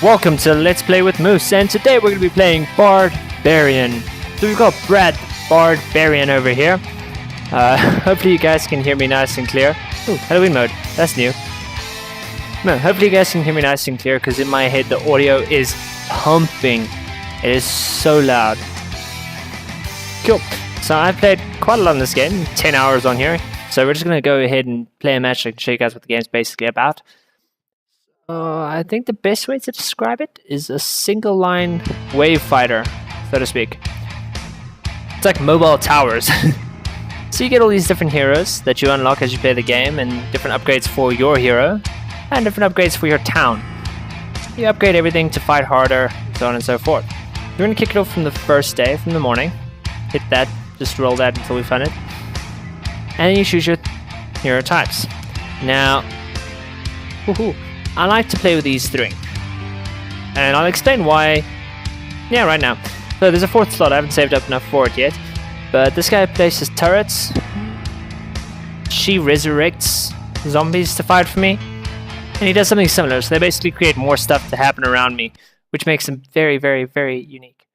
Welcome to Let's Play with Moose, and today we're going to be playing Bardbarian. So we've got Bardbarian over here. Hopefully you guys can hear me nice and clear. Ooh, Halloween mode, that's new. No, hopefully you guys can hear me nice and clear, because in my head the audio is pumping. It is so loud. Cool. So I've played quite a lot in this game, 10 hours on here. So we're just going to go ahead and play a match and show you guys what the game's basically about. I think the best way to describe it is a single line wave fighter, so to speak. It's like mobile towers. So you get all these different heroes that you unlock as you play the game, and different upgrades for your hero, and different upgrades for your town. You upgrade everything to fight harder, so on and so forth. We're going to kick it off from the first day, from the morning. Hit that, just roll that until we find it. And then you choose your hero types. Now, woohoo. I like to play with these three, and I'll explain why. Yeah, right now. So there's a fourth slot. I haven't saved up enough for it yet, but this guy places turrets. She resurrects zombies to fight for me, and he does something similar. So they basically create more stuff to happen around me, which makes them very, very, very unique.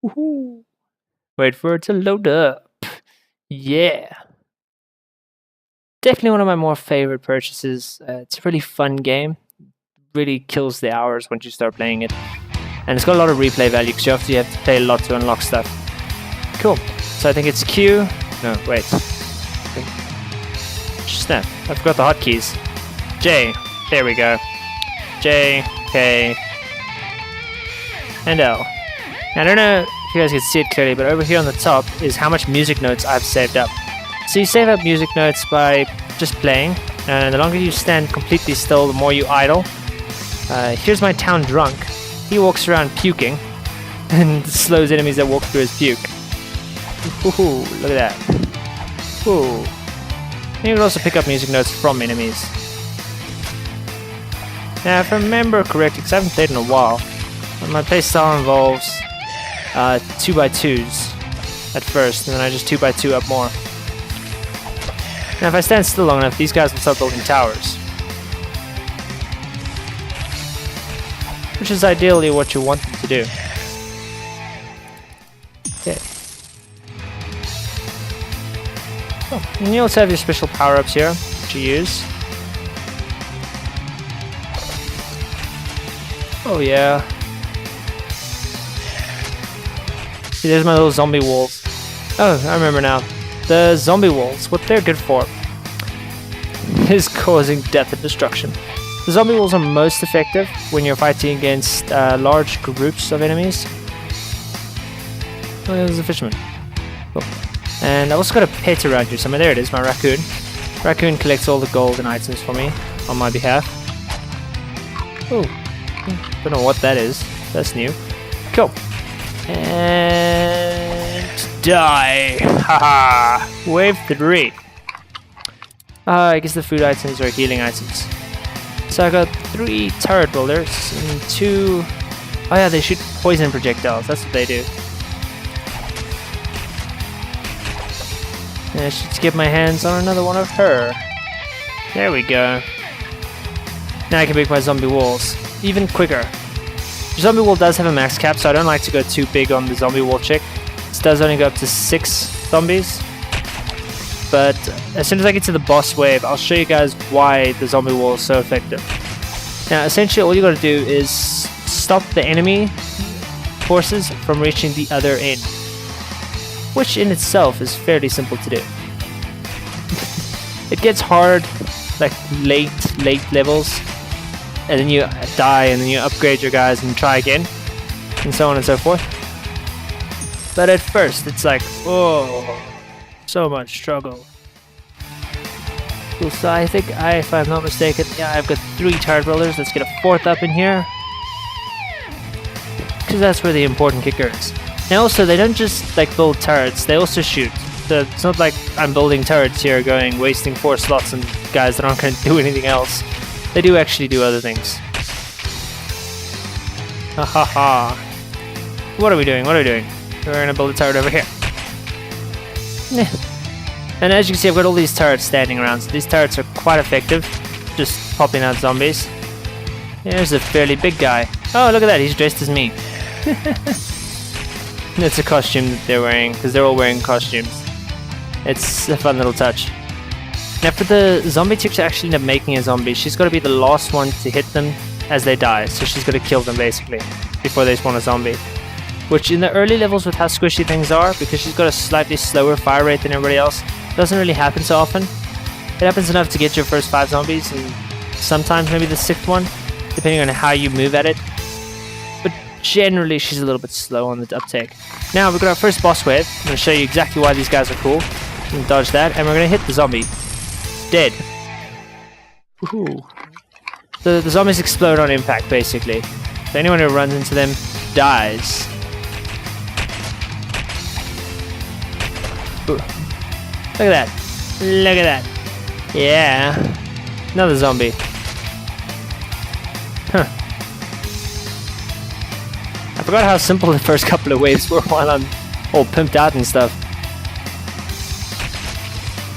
Woohoo! Wait for it to load up. Yeah. Definitely one of my more favorite purchases. It's a really fun game. Really kills the hours once you start playing it. And it's got a lot of replay value because you have to play a lot to unlock stuff. Cool. So I think it's Q. No, wait. Snap. I forgot the hotkeys. J. There we go. J, K, and L. Now, I don't know if you guys can see it clearly, but over here on the top is how much music notes I've saved up. So you save up music notes by just playing, and the longer you stand completely still, the more you idle. Here's my town drunk. He walks around puking, and slows enemies that walk through his puke. Ooh, look at that. Ooh. And you can also pick up music notes from enemies. Now, if I remember correctly, because I haven't played in a while, my playstyle involves 2x2s at first, and then I just 2x2 up more. Now if I stand still long enough, these guys will start building towers. Which is ideally what you want them to do. Okay. Oh, and you also have your special power-ups here, which you use. Oh yeah. See, there's my little zombie walls. Oh, I remember now. The zombie walls, what they're good for is causing death and destruction. The zombie walls are most effective when you're fighting against large groups of enemies. Oh, there's a fisherman. Cool. And I also got a pet around here somewhere. There it is, my raccoon. Raccoon collects all the golden items for me on my behalf. Oh, don't know what that is. That's new. Cool. And die! Haha! Wave 3. I guess the food items are healing items. So I got 3 turret builders and 2... Oh yeah, they shoot poison projectiles. That's what they do. And I should get my hands on another one of her. There we go. Now I can make my zombie walls even quicker. The zombie wall does have a max cap, so I don't like to go too big on the zombie wall check. This does only go up to 6 zombies. But as soon as I get to the boss wave, I'll show you guys why the zombie wall is so effective. Now, essentially, all you gotta do is stop the enemy forces from reaching the other end, which in itself is fairly simple to do. It gets hard, like late levels, and then you die, and then you upgrade your guys and try again, and so on and so forth. But at first, it's like, oh, so much struggle. Cool, so I think if I'm not mistaken, yeah, I've got 3 turret builders. Let's get a 4th up in here, because that's where the important kicker is. Now also, they don't just like build turrets, they also shoot. So it's not like I'm building turrets here going, wasting 4 slots on guys that aren't going to do anything else. They do actually do other things. Ha ha ha. What are we doing? What are we doing? We're gonna build a turret over here. And as you can see, I've got all these turrets standing around. So these turrets are quite effective, just popping out zombies. There's a fairly big guy. Oh, look at that, he's dressed as me. It's a costume that they're wearing, because they're all wearing costumes. It's a fun little touch. Now for the zombie chick to actually end up making a zombie, she's got to be the last one to hit them as they die. So she's got to kill them basically, before they spawn a zombie. Which in the early levels with how squishy things are, because she's got a slightly slower fire rate than everybody else, doesn't really happen so often. It happens enough to get your first 5 zombies, and sometimes maybe the 6th one, depending on how you move at it. But generally she's a little bit slow on the uptake. Now we've got our first boss wave. I'm going to show you exactly why these guys are cool. Dodge that, and we're going to hit the zombie. Dead. Woohoo. The zombies explode on impact basically. So anyone who runs into them dies. Ooh. Look at that. Look at that. Yeah. Another zombie. Huh. I forgot how simple the first couple of waves were while I'm all pimped out and stuff.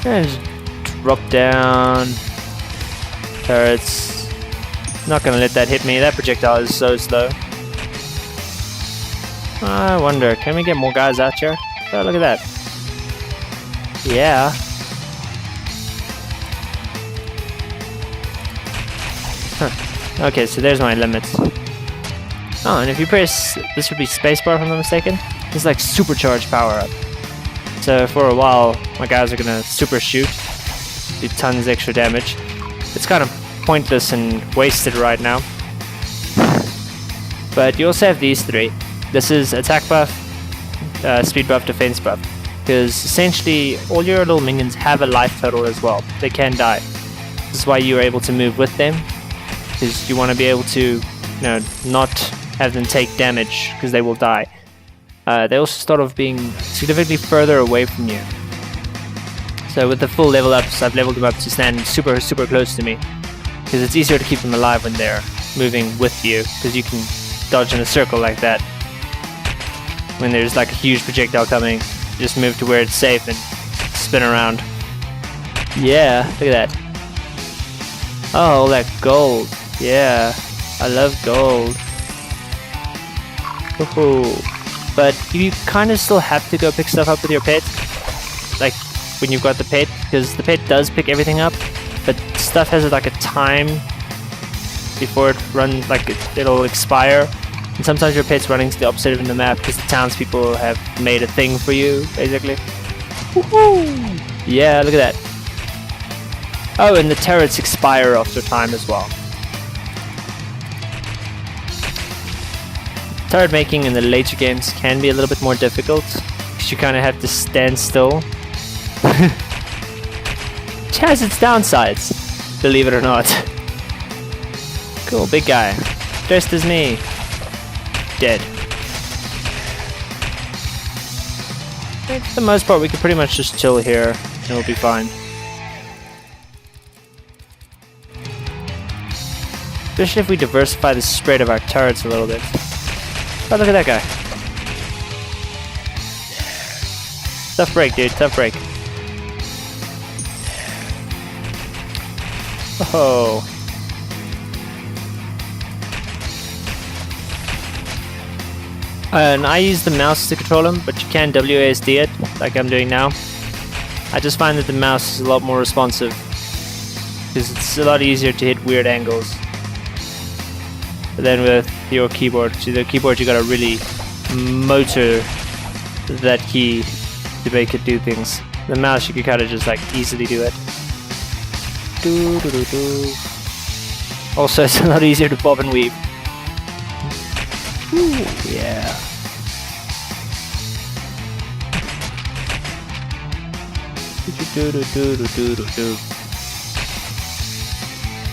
And just drop down. Turrets. Not gonna let that hit me. That projectile is so slow. I wonder, can we get more guys out here? Oh, look at that. Yeah. Huh. Okay, so there's my limits. Oh, and if you press, this would be spacebar if I'm not mistaken. It's like supercharged power up. So for a while, my guys are gonna super shoot, do tons extra damage. It's kind of pointless and wasted right now. But you also have these 3. This is attack buff, speed buff, defense buff. Because essentially all your little minions have a life total as well. They can die. This is why you're able to move with them. Because you want to be able to, not have them take damage because they will die. They also start off being significantly further away from you. So with the full level ups, I've leveled them up to stand super, super close to me. Because it's easier to keep them alive when they're moving with you. Because you can dodge in a circle like that. When there's like a huge projectile coming, just move to where it's safe and spin around. Yeah, look at that. Oh, all that gold. Yeah, I love gold. Woohoo. But you kind of still have to go pick stuff up with your pet. Like when you've got the pet, because the pet does pick everything up. But stuff has like a time before it runs, like it'll expire. And sometimes your pet's running to the opposite of the map because the townspeople have made a thing for you, basically. Woohoo! Yeah, look at that. Oh, and the turrets expire after time as well. Turret making in the later games can be a little bit more difficult because you kind of have to stand still. Which has its downsides, believe it or not. Cool, big guy. Dressed as me. Dead. I think for the most part we can pretty much just chill here and we'll be fine. Especially if we diversify the spread of our turrets a little bit. Oh, look at that guy. Tough break, dude. Tough break. Oh. And I use the mouse to control him, but you can WASD it, like I'm doing now. I just find that the mouse is a lot more responsive, because it's a lot easier to hit weird angles than with your keyboard. So the keyboard you gotta really motor that key to make it do things. The mouse you can kinda just like easily do it. Also it's a lot easier to bob and weave. Ooh, yeah.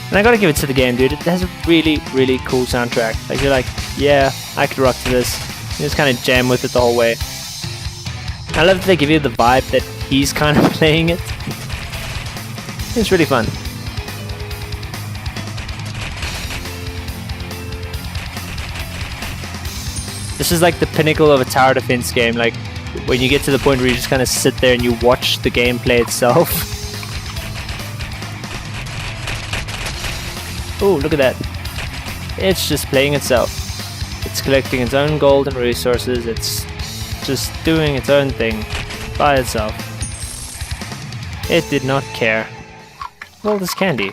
And I gotta give it to the game, dude. It has a really, really cool soundtrack. Like, you're like, yeah, I could rock to this. You just kind of jam with it the whole way. I love that they give you the vibe that he's kind of playing it. It's really fun. This is like the pinnacle of a tower defense game. Like, when you get to the point where you just kind of sit there and you watch the gameplay itself. Oh, look at that. it's just playing itself. It's collecting its own gold and resources. It's just doing its own thing by itself. It did not care. Well, this candy.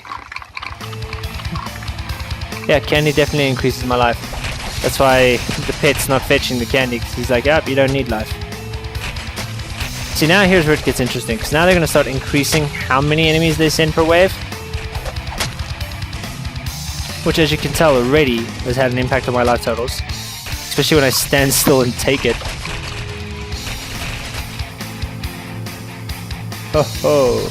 Yeah, candy definitely increases my life. That's why the pet's not fetching the candy, because he's like, you don't need life. See, now here's where it gets interesting, because now they're going to start increasing how many enemies they send per wave. Which, as you can tell already, has had an impact on my life totals. Especially when I stand still and take it. Ho ho!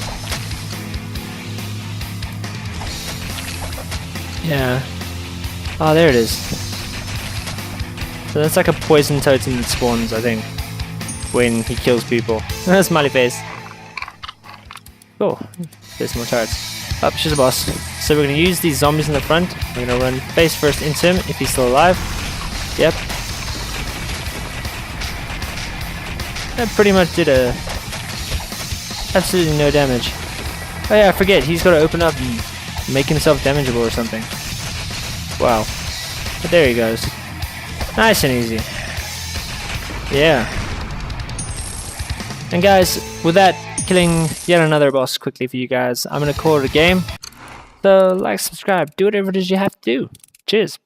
Yeah. Oh, there it is. So that's like a poison totem that spawns, I think, when he kills people. Smiley face. Oh, there's more turrets. Up, she's a boss. So we're going to use these zombies in the front. We're going to run face first into him if he's still alive. Yep. That pretty much did absolutely no damage. Oh yeah, I forget, he's got to open up and make himself damageable or something. Wow. But there he goes. Nice and easy. Yeah. And guys, with that, killing yet another boss quickly for you guys, I'm going to call it a game. So, like, subscribe, do whatever it is you have to do. Cheers.